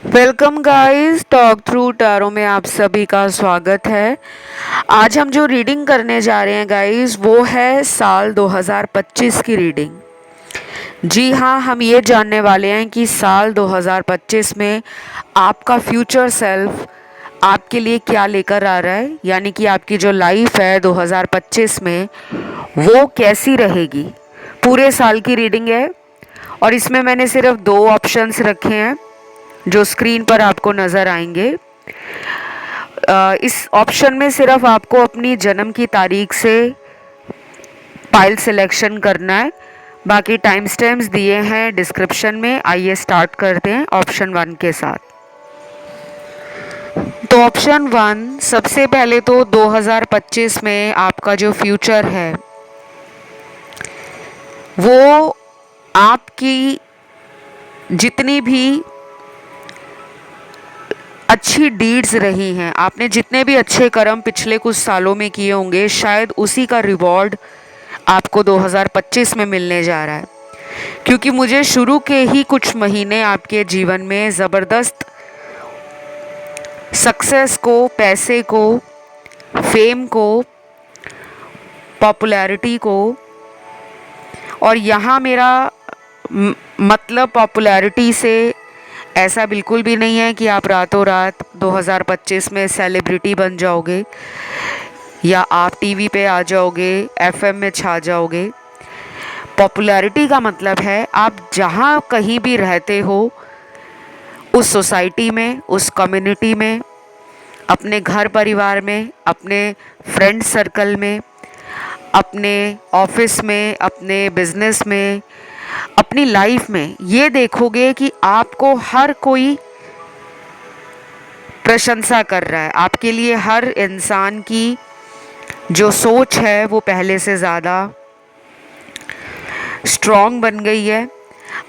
Welcome guys, talk through tarot में आप सभी का स्वागत है। आज हम जो रीडिंग करने जा रहे हैं गाइस, वो है साल 2025 की रीडिंग। जी हाँ, हम ये जानने वाले हैं कि साल 2025 में आपका फ्यूचर सेल्फ आपके लिए क्या लेकर आ रहा है, यानी कि आपकी जो लाइफ है 2025 में वो कैसी रहेगी। पूरे साल की रीडिंग है और इसमें मैंने सिर्फ दो ऑप्शंस रखे हैं जो स्क्रीन पर आपको नज़र आएंगे। इस ऑप्शन में सिर्फ आपको अपनी जन्म की तारीख से फाइल सिलेक्शन करना है। बाकी टाइम स्टैम्प्स दिए हैं डिस्क्रिप्शन में। आइए स्टार्ट करते हैं ऑप्शन 1 के साथ। तो ऑप्शन 1, सबसे पहले तो 2025 में आपका जो फ्यूचर है वो आपकी जितनी भी अच्छी डीड्स रही हैं, आपने जितने भी अच्छे कर्म पिछले कुछ सालों में किए होंगे, शायद उसी का रिवॉर्ड आपको 2025 में मिलने जा रहा है। क्योंकि मुझे शुरू के ही कुछ महीने आपके जीवन में ज़बरदस्त सक्सेस को, पैसे को, फेम को, पॉपुलैरिटी को, और यहाँ मेरा मतलब पॉपुलैरिटी से ऐसा बिल्कुल भी नहीं है कि आप रातों रात 2025 में सेलिब्रिटी बन जाओगे या आप टीवी पे आ जाओगे, एफएम में छा जाओगे। पॉपुलैरिटी का मतलब है आप जहाँ कहीं भी रहते हो, उस सोसाइटी में, उस कम्युनिटी में, अपने घर परिवार में, अपने फ्रेंड सर्कल में, अपने ऑफिस में, अपने बिजनेस में, अपनी लाइफ में ये देखोगे कि आपको हर कोई प्रशंसा कर रहा है। आपके लिए हर इंसान की जो सोच है वो पहले से ज़्यादा स्ट्रॉन्ग बन गई है।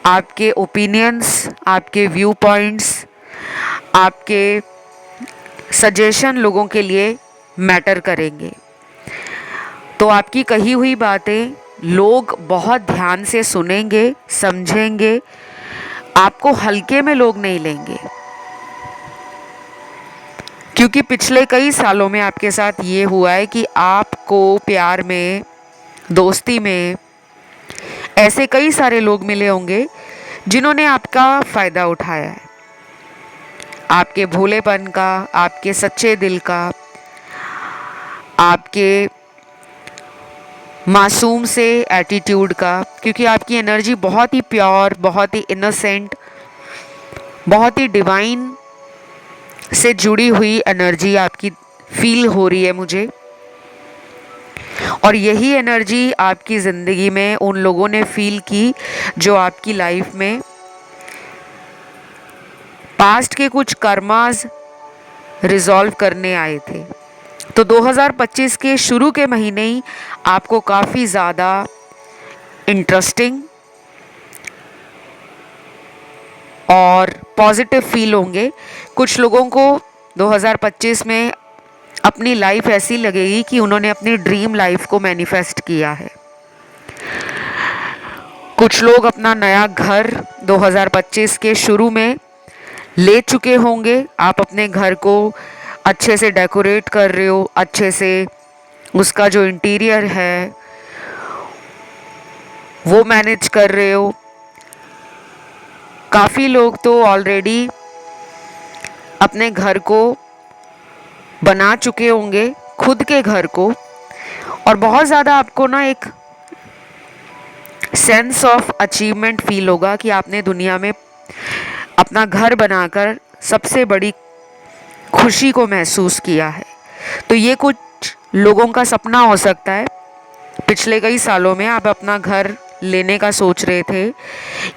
आपके ओपिनियंस, आपके व्यू पॉइंट्स, आपके सजेशन लोगों के लिए मैटर करेंगे। तो आपकी कही हुई बातें लोग बहुत ध्यान से सुनेंगे, समझेंगे, आपको हल्के में लोग नहीं लेंगे। क्योंकि पिछले कई सालों में आपके साथ ये हुआ है कि आपको प्यार में, दोस्ती में ऐसे कई सारे लोग मिले होंगे जिन्होंने आपका फ़ायदा उठाया है। आपके भोलेपन का, आपके सच्चे दिल का, आपके मासूम से एटीट्यूड का। क्योंकि आपकी एनर्जी बहुत ही प्योर, बहुत ही इनोसेंट, बहुत ही डिवाइन से जुड़ी हुई एनर्जी आपकी फील हो रही है मुझे। और यही एनर्जी आपकी ज़िंदगी में उन लोगों ने फील की जो आपकी लाइफ में पास्ट के कुछ कर्मास रिजॉल्व करने आए थे। तो 2025 के शुरू के महीने ही आपको काफ़ी ज़्यादा इंटरेस्टिंग और पॉजिटिव फील होंगे। कुछ लोगों को 2025 में अपनी लाइफ ऐसी लगेगी कि उन्होंने अपनी ड्रीम लाइफ को मैनिफेस्ट किया है। कुछ लोग अपना नया घर 2025 के शुरू में ले चुके होंगे। आप अपने घर को अच्छे से डेकोरेट कर रहे हो, अच्छे से उसका जो इंटीरियर है वो मैनेज कर रहे हो। काफ़ी लोग तो ऑलरेडी अपने घर को बना चुके होंगे, खुद के घर को, और बहुत ज़्यादा आपको ना एक सेंस ऑफ अचीवमेंट फील होगा कि आपने दुनिया में अपना घर बनाकर सबसे बड़ी खुशी को महसूस किया है। तो ये कुछ लोगों का सपना हो सकता है। पिछले कई सालों में आप अपना घर लेने का सोच रहे थे,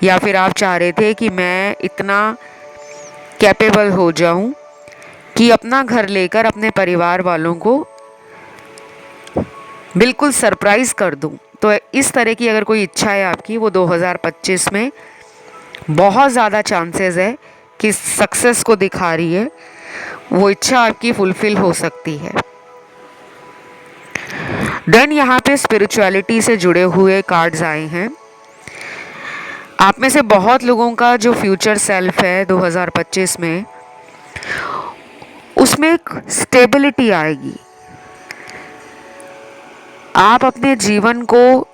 या फिर आप चाह रहे थे कि मैं इतना कैपेबल हो जाऊं कि अपना घर लेकर अपने परिवार वालों को बिल्कुल सरप्राइज़ कर दूं। तो इस तरह की अगर कोई इच्छा है आपकी, वो 2025 में बहुत ज़्यादा चांसेस है कि सक्सेस को दिखा रही है। वो इच्छा आपकी फुलफिल हो सकती है। देन यहाँ पे स्पिरिचुअलिटी से जुड़े हुए कार्ड्स आए हैं। आप में से बहुत लोगों का जो फ्यूचर सेल्फ है 2025 में, उसमें एक स्टेबिलिटी आएगी। आप अपने जीवन को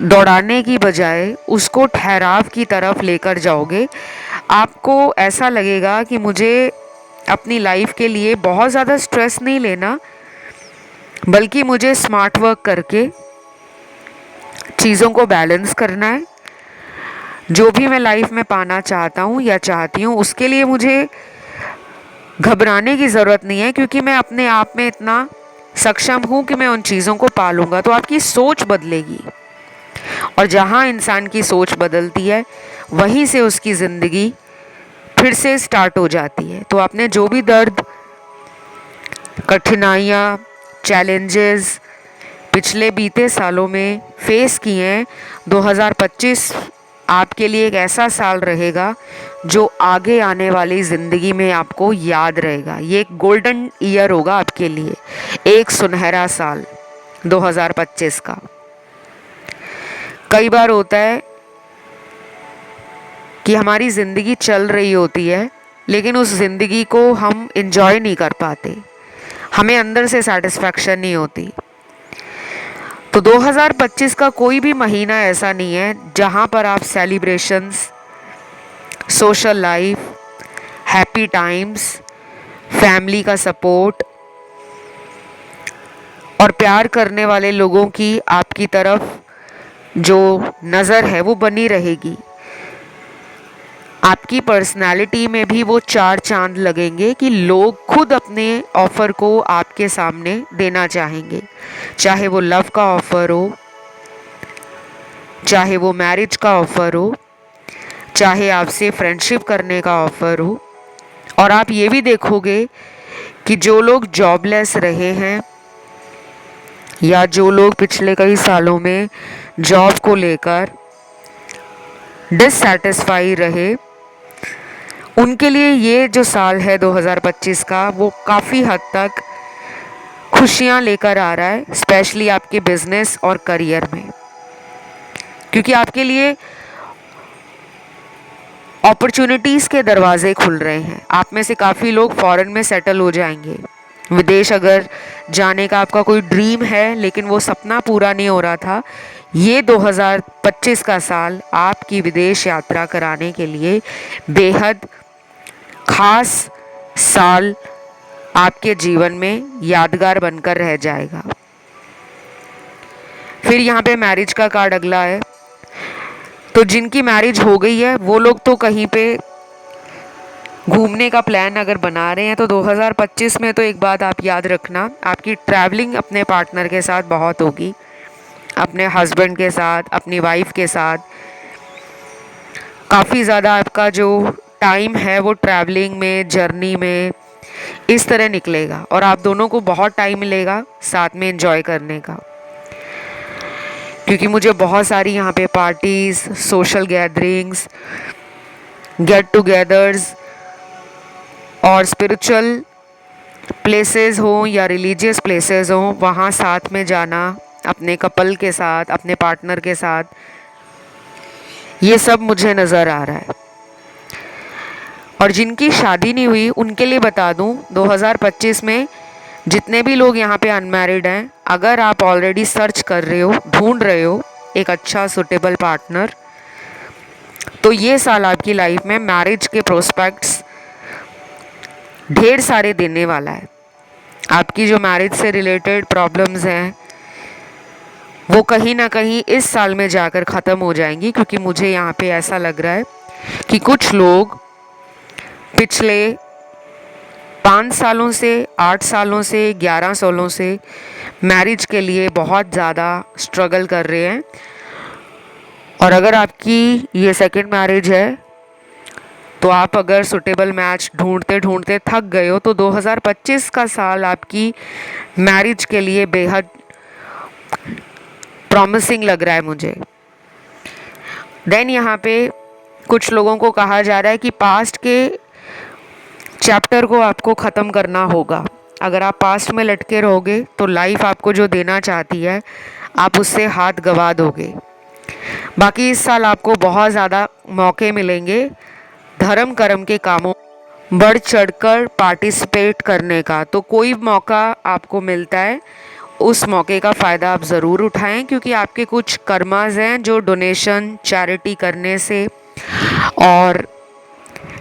दौड़ाने की बजाय उसको ठहराव की तरफ लेकर जाओगे। आपको ऐसा लगेगा कि मुझे अपनी लाइफ के लिए बहुत ज़्यादा स्ट्रेस नहीं लेना, बल्कि मुझे स्मार्ट वर्क करके चीज़ों को बैलेंस करना है। जो भी मैं लाइफ में पाना चाहता हूँ या चाहती हूँ, उसके लिए मुझे घबराने की ज़रूरत नहीं है, क्योंकि मैं अपने आप में इतना सक्षम हूँ कि मैं उन चीज़ों को पालूंगा। तो आपकी सोच बदलेगी, और जहाँ इंसान की सोच बदलती है वहीं से उसकी ज़िंदगी फिर से स्टार्ट हो जाती है। तो आपने जो भी दर्द, कठिनाइयाँ, चैलेंजेस पिछले बीते सालों में फेस किए हैं, 2025 आपके लिए एक ऐसा साल रहेगा जो आगे आने वाली ज़िंदगी में आपको याद रहेगा। ये एक गोल्डन ईयर होगा आपके लिए, एक सुनहरा साल 2025 का। कई बार होता है कि हमारी ज़िंदगी चल रही होती है, लेकिन उस ज़िंदगी को हम इंजॉय नहीं कर पाते, हमें अंदर से सेटिस्फैक्शन नहीं होती। तो 2025 का कोई भी महीना ऐसा नहीं है जहाँ पर आप celebrations, social life, happy times, family का सपोर्ट और प्यार करने वाले लोगों की आपकी तरफ जो नज़र है वो बनी रहेगी। आपकी पर्सनालिटी में भी वो चार चांद लगेंगे कि लोग खुद अपने ऑफ़र को आपके सामने देना चाहेंगे, चाहे वो लव का ऑफ़र हो, चाहे वो मैरिज का ऑफ़र हो, चाहे आपसे फ्रेंडशिप करने का ऑफ़र हो। और आप ये भी देखोगे कि जो लोग जॉबलेस रहे हैं या जो लोग पिछले कई सालों में जॉब को लेकर डिससैटिस्फाई रहे, उनके लिए ये जो साल है 2025 का, वो काफ़ी हद तक खुशियाँ लेकर आ रहा है, स्पेशली आपके बिजनेस और करियर में। क्योंकि आपके लिए अपॉर्चुनिटीज़ के दरवाजे खुल रहे हैं। आप में से काफ़ी लोग फॉरेन में सेटल हो जाएंगे। विदेश अगर जाने का आपका कोई ड्रीम है लेकिन वो सपना पूरा नहीं हो रहा था, ये 2025 का साल आपकी विदेश यात्रा कराने के लिए बेहद खास साल आपके जीवन में यादगार बनकर रह जाएगा। फिर यहाँ पे मैरिज का कार्ड अगला है। तो जिनकी मैरिज हो गई है वो लोग तो कहीं पे घूमने का प्लान अगर बना रहे हैं, तो 2025 में तो एक बात आप याद रखना, आपकी ट्रैवलिंग अपने पार्टनर के साथ बहुत होगी, अपने हस्बैंड के साथ, अपनी वाइफ के साथ। काफ़ी ज़्यादा आपका जो टाइम है वो ट्रैवलिंग में, जर्नी में इस तरह निकलेगा, और आप दोनों को बहुत टाइम मिलेगा साथ में एंजॉय करने का। क्योंकि मुझे बहुत सारी यहाँ पे parties, social gatherings, get togethers और स्पिरिचुअल प्लेसेस हों या रिलीजियस प्लेसेस हों, वहाँ साथ में जाना अपने कपल के साथ, अपने पार्टनर के साथ, ये सब मुझे नज़र आ रहा है। और जिनकी शादी नहीं हुई उनके लिए बता दूं, 2025 में जितने भी लोग यहाँ पे अनमैरिड हैं, अगर आप ऑलरेडी सर्च कर रहे हो, ढूंढ रहे हो एक अच्छा सुटेबल पार्टनर, तो ये साल आपकी लाइफ में मैरिज के प्रोस्पेक्ट्स ढेर सारे देने वाला है। आपकी जो मैरिज से रिलेटेड प्रॉब्लम्स हैं वो कहीं ना कहीं इस साल में जाकर ख़त्म हो जाएंगी। क्योंकि मुझे यहाँ पे ऐसा लग रहा है कि कुछ लोग पिछले 5 सालों से, 8 सालों से, 11 सालों से मैरिज के लिए बहुत ज़्यादा स्ट्रगल कर रहे हैं। और अगर आपकी ये सेकंड मैरिज है, तो आप अगर सुटेबल मैच ढूंढते ढूंढते थक गए हो, तो 2025 का साल आपकी मैरिज के लिए बेहद प्रॉमिसिंग लग रहा है मुझे। देन यहाँ पे कुछ लोगों को कहा जा रहा है कि पास्ट के चैप्टर को आपको ख़त्म करना होगा। अगर आप पास्ट में लटके रहोगे तो लाइफ आपको जो देना चाहती है आप उससे हाथ गंवा दोगे। बाकी इस साल आपको बहुत ज़्यादा मौके मिलेंगे धर्म कर्म के कामों बढ़ चढ़कर पार्टिसिपेट करने का। तो कोई मौका आपको मिलता है, उस मौके का फ़ायदा आप ज़रूर उठाएं, क्योंकि आपके कुछ कर्मास हैं जो डोनेशन चैरिटी करने से और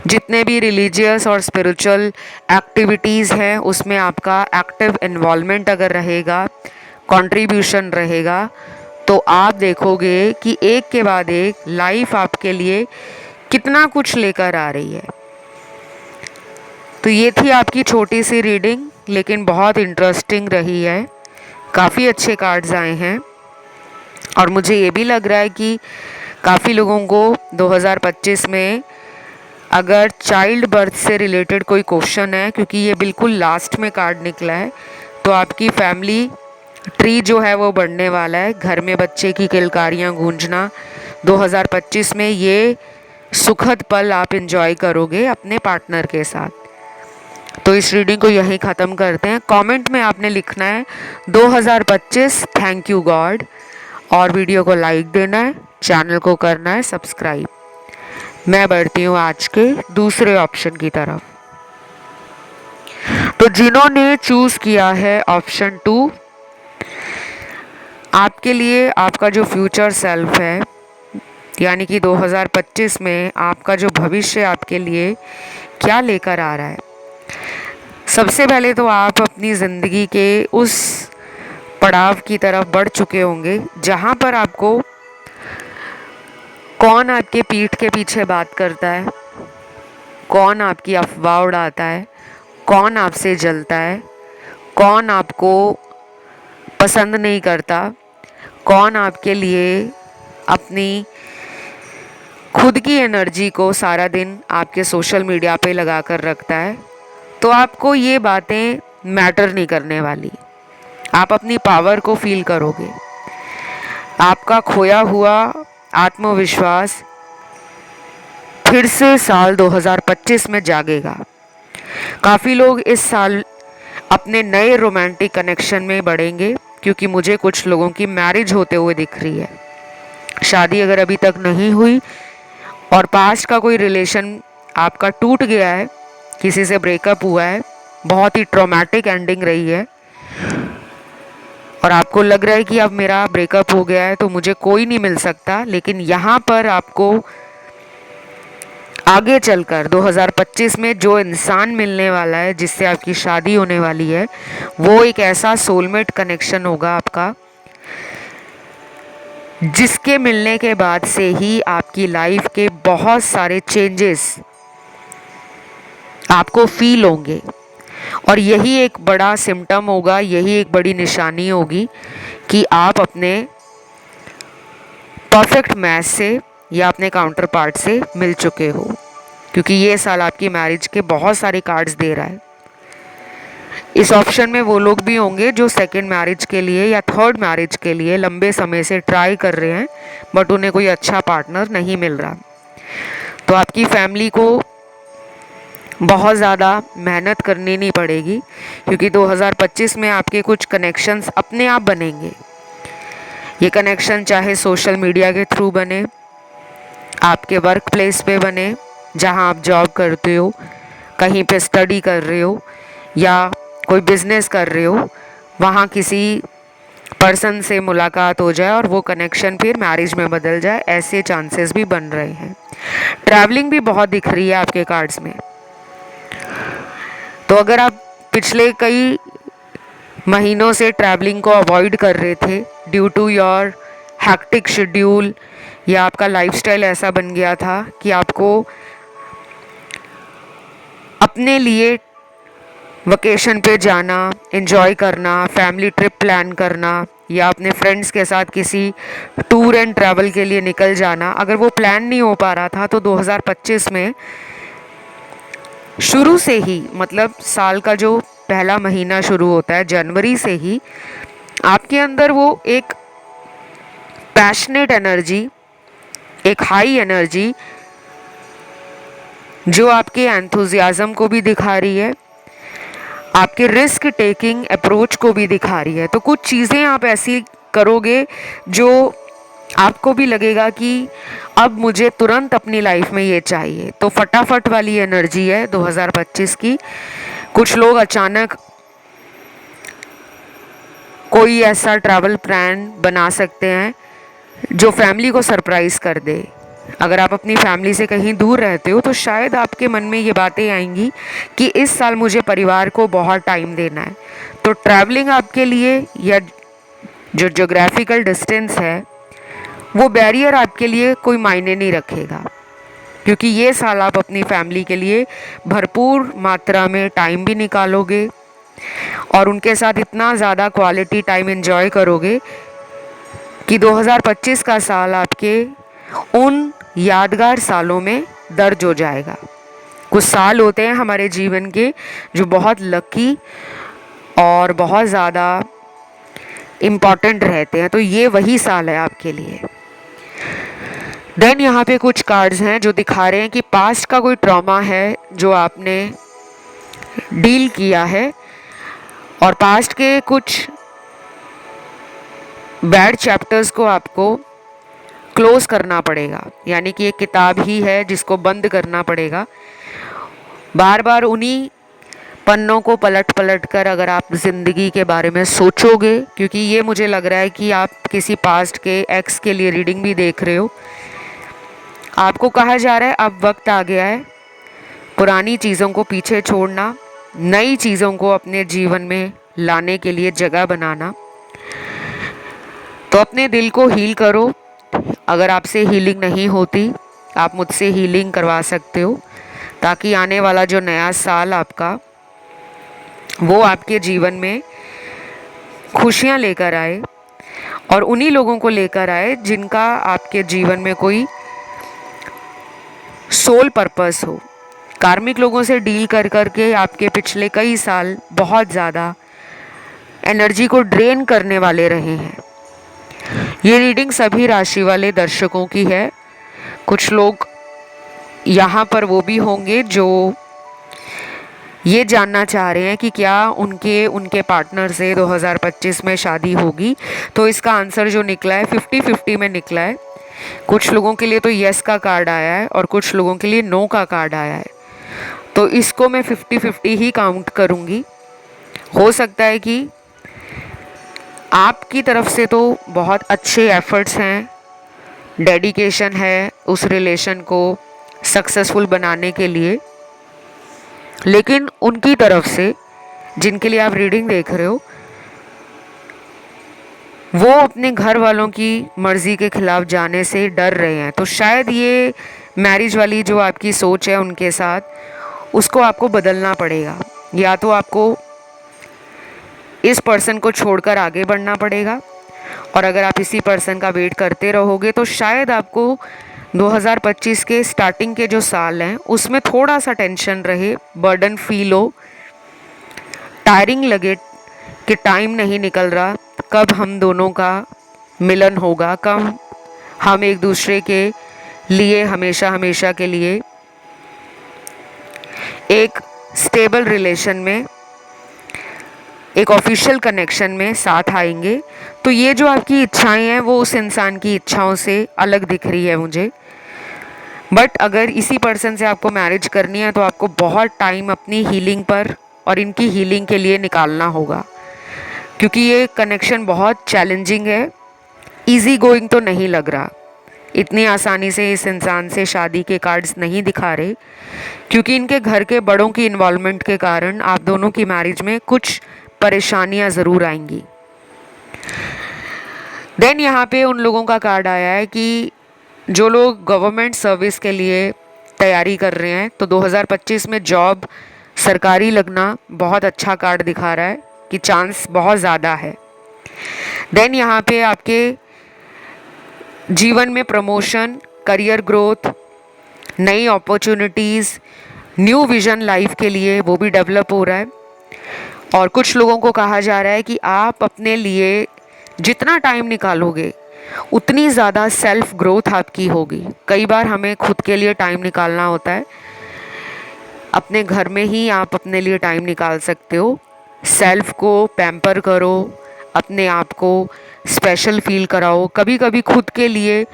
जितने भी रिलीजियस और स्पिरिचुअल एक्टिविटीज़ हैं उसमें आपका एक्टिव इन्वॉल्वमेंट अगर रहेगा, कंट्रीब्यूशन रहेगा, तो आप देखोगे कि एक के बाद एक लाइफ आपके लिए कितना कुछ लेकर आ रही है। तो ये थी आपकी छोटी सी रीडिंग, लेकिन बहुत इंटरेस्टिंग रही है। काफ़ी अच्छे कार्ड्स आए हैं और मुझे ये भी लग रहा है कि काफ़ी लोगों को 2025 में अगर चाइल्ड बर्थ से रिलेटेड कोई क्वेश्चन है, क्योंकि ये बिल्कुल लास्ट में कार्ड निकला है, तो आपकी फैमिली ट्री जो है वो बढ़ने वाला है। घर में बच्चे की किलकारियाँ गूंजना 2025 में, ये सुखद पल आप एंजॉय करोगे अपने पार्टनर के साथ। तो इस रीडिंग को यहीं ख़त्म करते हैं। कमेंट में आपने लिखना है 2025 थैंक यू गॉड, और वीडियो को लाइक देना है, चैनल को करना है सब्सक्राइब। मैं बढ़ती हूँ आज के दूसरे ऑप्शन की तरफ। तो जिन्होंने चूज किया है ऑप्शन 2, आपके लिए आपका जो फ्यूचर सेल्फ है, यानी कि 2025 में आपका जो भविष्य आपके लिए क्या लेकर आ रहा है। सबसे पहले तो आप अपनी ज़िंदगी के उस पड़ाव की तरफ बढ़ चुके होंगे जहाँ पर आपको कौन आपके पीठ के पीछे बात करता है, कौन आपकी अफवाह उड़ाता है, कौन आपसे जलता है, कौन आपको पसंद नहीं करता, कौन आपके लिए अपनी खुद की एनर्जी को सारा दिन आपके सोशल मीडिया पे लगा कर रखता है। तो आपको ये बातें मैटर नहीं करने वाली। आप अपनी पावर को फील करोगे। आपका खोया हुआ आत्मविश्वास फिर से साल 2025 में जागेगा। काफ़ी लोग इस साल अपने नए रोमांटिक कनेक्शन में बढ़ेंगे, क्योंकि मुझे कुछ लोगों की मैरिज होते हुए दिख रही है। शादी अगर अभी तक नहीं हुई और पास्ट का कोई रिलेशन आपका टूट गया है, किसी से ब्रेकअप हुआ है, बहुत ही ट्रॉमेटिक एंडिंग रही है, और आपको लग रहा है कि अब मेरा ब्रेकअप हो गया है तो मुझे कोई नहीं मिल सकता, लेकिन यहाँ पर आपको आगे चलकर 2025 में जो इंसान मिलने वाला है, जिससे आपकी शादी होने वाली है, वो एक ऐसा सोलमेट कनेक्शन होगा आपका, जिसके मिलने के बाद से ही आपकी लाइफ के बहुत सारे चेंजेस आपको फील होंगे। और यही एक बड़ा सिम्टम होगा, यही एक बड़ी निशानी होगी कि आप अपने परफेक्ट मैच से या अपने काउंटर पार्ट से मिल चुके हो, क्योंकि ये साल आपकी मैरिज के बहुत सारे कार्ड्स दे रहा है। इस ऑप्शन में वो लोग भी होंगे जो सेकंड मैरिज के लिए या थर्ड मैरिज के लिए लंबे समय से ट्राई कर रहे हैं, बट उन्हें कोई अच्छा पार्टनर नहीं मिल रहा। तो आपकी फैमिली को बहुत ज़्यादा मेहनत करनी नहीं पड़ेगी, क्योंकि 2025 में आपके कुछ कनेक्शंस अपने आप बनेंगे। ये कनेक्शन चाहे सोशल मीडिया के थ्रू बने, आपके वर्क प्लेस पे बने, जहाँ आप जॉब करते हो, कहीं पे स्टडी कर रहे हो या कोई बिजनेस कर रहे हो, वहाँ किसी पर्सन से मुलाकात हो जाए और वो कनेक्शन फिर मैरिज में बदल जाए, ऐसे चांसेस भी बन रहे हैं। ट्रैवलिंग भी बहुत दिख रही है आपके कार्ड्स में। तो अगर आप पिछले कई महीनों से ट्रैवलिंग को अवॉइड कर रहे थे due to your hectic schedule, या आपका लाइफस्टाइल ऐसा बन गया था कि आपको अपने लिए वकेशन पे जाना, एंजॉय करना, फैमिली ट्रिप प्लान करना, या अपने फ्रेंड्स के साथ किसी टूर एंड ट्रैवल के लिए निकल जाना, अगर वो प्लान नहीं हो पा रहा था, तो 2025 में शुरू से ही, मतलब साल का जो पहला महीना शुरू होता है जनवरी से ही, आपके अंदर वो एक पैशनेट एनर्जी, एक हाई एनर्जी जो आपके एंथुजियाज्म को भी दिखा रही है, आपके रिस्क टेकिंग अप्रोच को भी दिखा रही है। तो कुछ चीज़ें आप ऐसी करोगे जो आपको भी लगेगा कि अब मुझे तुरंत अपनी लाइफ में ये चाहिए। तो फटाफट वाली एनर्जी है 2025 की। कुछ लोग अचानक कोई ऐसा ट्रैवल प्लान बना सकते हैं जो फैमिली को सरप्राइज कर दे। अगर आप अपनी फैमिली से कहीं दूर रहते हो तो शायद आपके मन में ये बातें आएंगी कि इस साल मुझे परिवार को बहुत टाइम देना है। तो ट्रैवलिंग आपके लिए, या जो ज्योग्राफिकल डिस्टेंस है, वो बैरियर आपके लिए कोई मायने नहीं रखेगा, क्योंकि ये साल आप अपनी फैमिली के लिए भरपूर मात्रा में टाइम भी निकालोगे और उनके साथ इतना ज़्यादा क्वालिटी टाइम एंजॉय करोगे कि 2025 का साल आपके उन यादगार सालों में दर्ज हो जाएगा। कुछ साल होते हैं हमारे जीवन के जो बहुत लकी और बहुत ज़्यादा इम्पॉर्टेंट रहते हैं, तो ये वही साल है आपके लिए। देन यहाँ पे कुछ कार्ड्स हैं जो दिखा रहे हैं कि पास्ट का कोई ट्रॉमा है जो आपने डील किया है और पास्ट के कुछ बैड चैप्टर्स को आपको क्लोज करना पड़ेगा, यानी कि एक किताब ही है जिसको बंद करना पड़ेगा। बार बार उन्हीं पन्नों को पलट पलट कर अगर आप ज़िंदगी के बारे में सोचोगे, क्योंकि ये मुझे लग रहा है कि आप किसी पास्ट के एक्स के लिए रीडिंग भी देख रहे हो, आपको कहा जा रहा है अब वक्त आ गया है पुरानी चीज़ों को पीछे छोड़ना, नई चीज़ों को अपने जीवन में लाने के लिए जगह बनाना। तो अपने दिल को हील करो। अगर आपसे हीलिंग नहीं होती, आप मुझसे हीलिंग करवा सकते हो, ताकि आने वाला जो नया साल आपका, वो आपके जीवन में खुशियाँ लेकर आए और उन्हीं लोगों को लेकर आए जिनका आपके जीवन में कोई सोल पर्पस हो। कार्मिक लोगों से डील कर कर के आपके पिछले कई साल बहुत ज़्यादा एनर्जी को ड्रेन करने वाले रहे हैं। ये रीडिंग सभी राशि वाले दर्शकों की है। कुछ लोग यहाँ पर वो भी होंगे जो ये जानना चाह रहे हैं कि क्या उनके पार्टनर से 2025 में शादी होगी। तो इसका आंसर जो निकला है 50-50 में निकला है। कुछ लोगों के लिए तो यस का कार्ड आया है और कुछ लोगों के लिए नो का कार्ड आया है। तो इसको मैं 50-50 ही काउंट करूँगी। हो सकता है कि आपकी तरफ से तो बहुत अच्छे एफर्ट्स हैं, डेडिकेशन है उस रिलेशन को सक्सेसफुल बनाने के लिए, लेकिन उनकी तरफ से जिनके लिए आप रीडिंग देख रहे हो, वो अपने घर वालों की मर्ज़ी के खिलाफ जाने से डर रहे हैं। तो शायद ये मैरिज वाली जो आपकी सोच है उनके साथ, उसको आपको बदलना पड़ेगा, या तो आपको इस पर्सन को छोड़कर आगे बढ़ना पड़ेगा। और अगर आप इसी पर्सन का वेट करते रहोगे तो शायद आपको 2025 के स्टार्टिंग के जो साल हैं उसमें थोड़ा सा टेंशन रहे, बर्डन फील हो, टायरिंग लगे कि टाइम नहीं निकल रहा, कब हम दोनों का मिलन होगा, कब हम एक दूसरे के लिए हमेशा हमेशा के लिए एक स्टेबल रिलेशन में, एक ऑफिशियल कनेक्शन में साथ आएंगे। तो ये जो आपकी इच्छाएं हैं वो उस इंसान की इच्छाओं से अलग दिख रही है मुझे। बट अगर इसी पर्सन से आपको मैरिज करनी है तो आपको बहुत टाइम अपनी हीलिंग पर और इनकी हीलिंग के लिए निकालना होगा, क्योंकि ये कनेक्शन बहुत चैलेंजिंग है, इजी गोइंग तो नहीं लग रहा। इतनी आसानी से इस इंसान से शादी के कार्ड्स नहीं दिखा रहे, क्योंकि इनके घर के बड़ों की इन्वॉल्वमेंट के कारण आप दोनों की मैरिज में कुछ परेशानियां ज़रूर आएंगी। देन यहाँ पे उन लोगों का कार्ड आया है कि जो लोग गवर्नमेंट सर्विस के लिए तैयारी कर रहे हैं, तो 2025 में जॉब सरकारी लगना बहुत अच्छा कार्ड दिखा रहा है कि चांस बहुत ज़्यादा है। देन यहाँ पे आपके जीवन में प्रमोशन, करियर ग्रोथ, नई अपॉर्चुनिटीज़, न्यू विजन लाइफ के लिए वो भी डेवलप हो रहा है। और कुछ लोगों को कहा जा रहा है कि आप अपने लिए जितना टाइम निकालोगे उतनी ज़्यादा सेल्फ ग्रोथ आपकी होगी। कई बार हमें खुद के लिए टाइम निकालना होता है, अपने घर में ही आप अपने लिए टाइम निकाल सकते हो। सेल्फ को पैम्पर करो, अपने आप को स्पेशल फील कराओ। कभी कभी खुद के लिए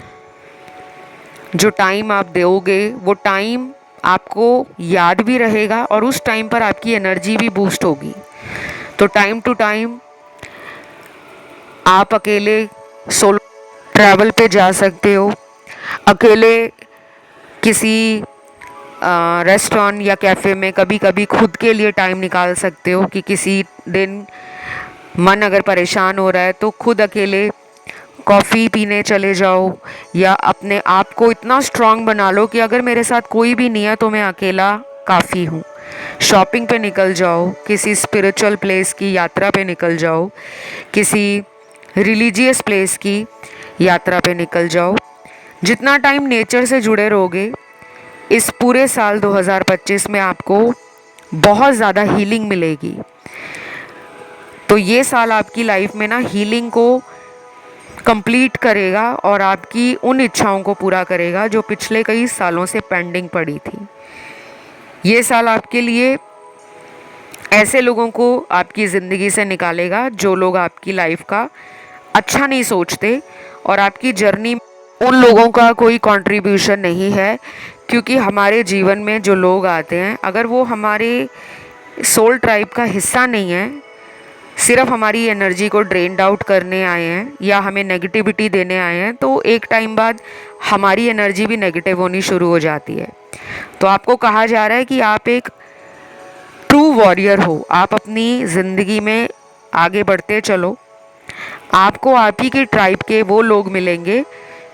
जो टाइम आप दोगे वो टाइम आपको याद भी रहेगा और उस टाइम पर आपकी एनर्जी भी बूस्ट होगी। तो टाइम टू टाइम आप अकेले सोलो ट्रैवल पे जा सकते हो, अकेले किसी रेस्टोरेंट या कैफ़े में कभी कभी खुद के लिए टाइम निकाल सकते हो कि किसी दिन मन अगर परेशान हो रहा है तो खुद अकेले कॉफ़ी पीने चले जाओ, या अपने आप को इतना स्ट्रांग बना लो कि अगर मेरे साथ कोई भी नहीं है तो मैं अकेला काफ़ी हूँ। शॉपिंग पे निकल जाओ, किसी स्पिरिचुअल प्लेस की यात्रा पे निकल जाओ, किसी रिलीजियस प्लेस की यात्रा पे निकल जाओ। जितना टाइम नेचर से जुड़े रहोगे, इस पूरे साल 2025 में आपको बहुत ज़्यादा हीलिंग मिलेगी। तो ये साल आपकी लाइफ में ना हीलिंग को कंप्लीट करेगा और आपकी उन इच्छाओं को पूरा करेगा जो पिछले कई सालों से पेंडिंग पड़ी थी। ये साल आपके लिए ऐसे लोगों को आपकी ज़िंदगी से निकालेगा जो लोग आपकी लाइफ का अच्छा नहीं सोचते, और आपकी जर्नी उन लोगों का कोई कंट्रीब्यूशन नहीं है। क्योंकि हमारे जीवन में जो लोग आते हैं, अगर वो हमारे सोल ट्राइब का हिस्सा नहीं है, सिर्फ हमारी एनर्जी को ड्रेन्ड आउट करने आए हैं या हमें नेगेटिविटी देने आए हैं, तो एक टाइम बाद हमारी एनर्जी भी नेगेटिव होनी शुरू हो जाती है। तो आपको कहा जा रहा है कि आप एक ट्रू वॉरियर हो, आप अपनी ज़िंदगी में आगे बढ़ते चलो। आपको आप ही के ट्राइब के वो लोग मिलेंगे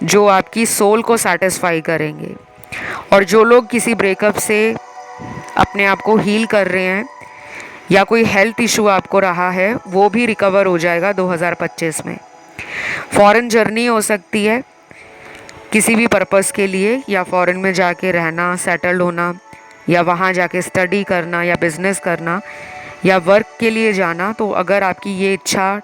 जो आपकी सोल को सेटिस्फाई करेंगे, और जो लोग किसी ब्रेकअप से अपने आप को हील कर रहे हैं या कोई हेल्थ इशू आपको रहा है, वो भी रिकवर हो जाएगा 2025 में। फॉरेन जर्नी हो सकती है किसी भी पर्पस के लिए, या फॉरेन में जाके रहना, सेटल्ड होना, या वहाँ जाके स्टडी करना या बिजनेस करना या वर्क के लिए जाना। तो अगर आपकी ये इच्छा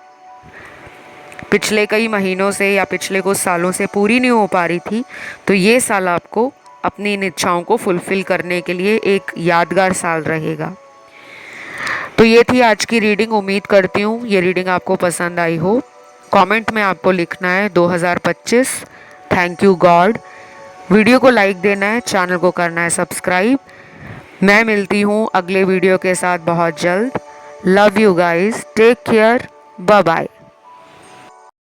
पिछले कई महीनों से या पिछले कुछ सालों से पूरी नहीं हो पा रही थी, तो ये साल आपको अपनी इन इच्छाओं को फुलफ़िल करने के लिए एक यादगार साल रहेगा। तो ये थी आज की रीडिंग। उम्मीद करती हूँ ये रीडिंग आपको पसंद आई हो। कमेंट में आपको लिखना है 2025 थैंक यू गॉड। वीडियो को लाइक देना है, चैनल को करना है सब्सक्राइब। मैं मिलती हूँ अगले वीडियो के साथ बहुत जल्द। Love you guys, take care, bye bye.